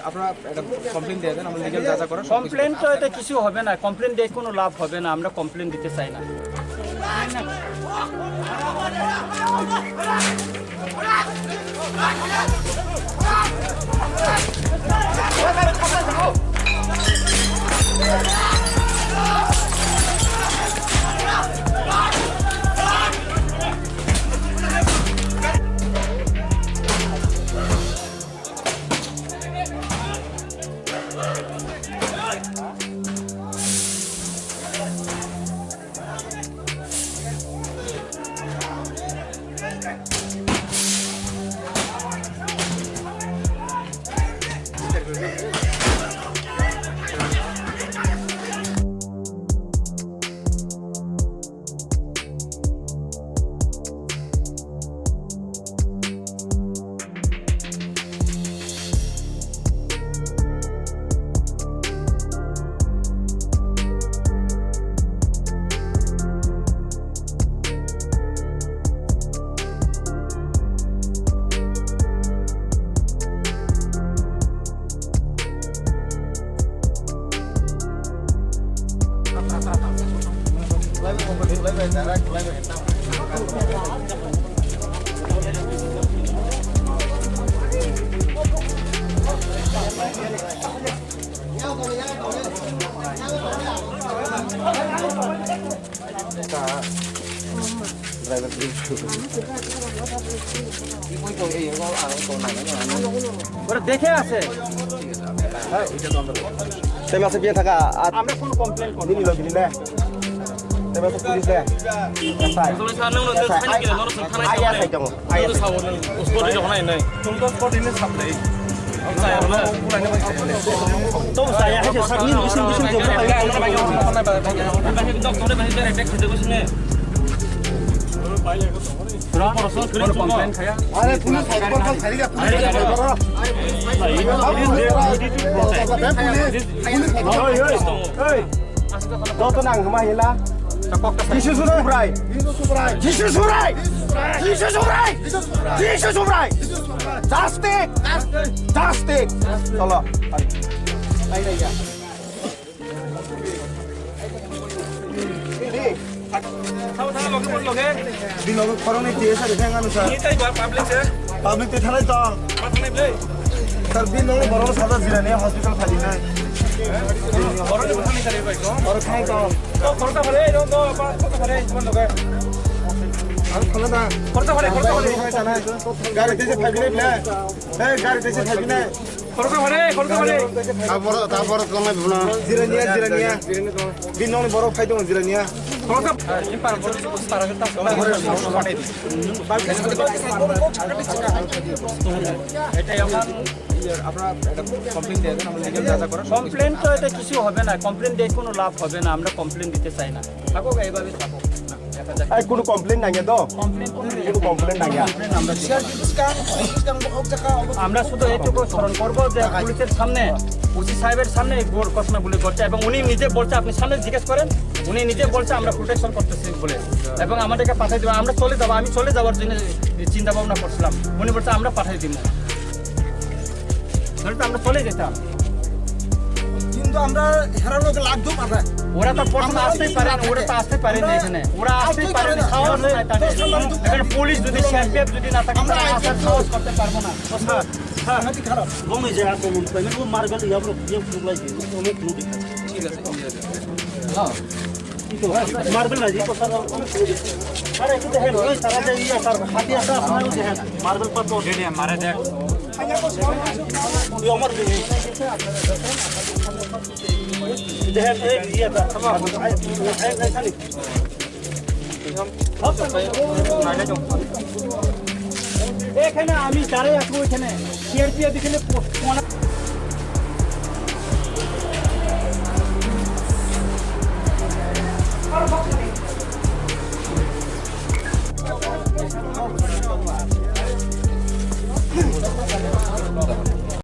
আপনারা একটা কমপ্লেন দিয়ে দেন, আমরা লিগ্যাল যা যা করার কমপ্লেন তো এটা কিছু হবে না, কমপ্লেন দিয়ে কোনো লাভ হবে না, আমরা কমপ্লেন দিতে চাই না। দেখে আছে বিয়ে থাকা আমরা কোনো কমপ্লেন করি না। পাবলিক থানায় তো তার দিন বড় সাদা জিরানি হসপিটাল খালি নাই বড় খাই দো জিরানিয়া কমপ্লেন তো এটা কিছু হবে না, কমপ্লেন দিয়ে কোনো লাভ হবে না, আমরা কমপ্লেন দিতে চাই না। থাকো এইভাবে থাকো, কোনো কমপ্লেন নাই তো কমপ্লেন নাই। আমরা শুধু এইটুকু স্মরণ করবো যে পুলিশের সামনে ওসি সাহেবের সামনে কথা বলে করছে এবং উনি নিজে বলছে, আপনি সামনে জিজ্ঞেস করেন, উনি নিজে বলছে আমরা প্রোটেকশন করতেছি বলে এবং আমাদেরকে পাঠিয়ে দেবো, আমরা চলে যাবো। আমি চলে যাওয়ার জন্য চিন্তা ভাবনা করছিলাম, উনি বলছে আমরা পাঠিয়ে দিব, আমরা চলে যেতাম। কিন্তু আমরা হেরানো লাগতো পাঠায়, ওরা তো প্রথমে আসতেই পারে না, ওরা তো আসতে পারে না এখানে, ওরা আসতেই পারে না। এখানে পুলিশ যদি শেফ যদি না থাকে আমরা আসার সাহস করতে পারবো না। খারাপ কমে যায় আক্রমণ পাই ও মার গেল আমরা বিয়ে ফুলাই দিই অনেক নুটি। ঠিক আছে হ্যাঁ মারবেল না জি কথা আরে একটু দেখেন ওই সারা যে ইয়া তার হাতে আসা আপনারা দেখেন মার্বেল পাত ওডে মারে দেখ ওই আমার দেখেন এই ইয়াটা tamam এখানে আমি যারাই আসবো এখানে সিআরপি এখানে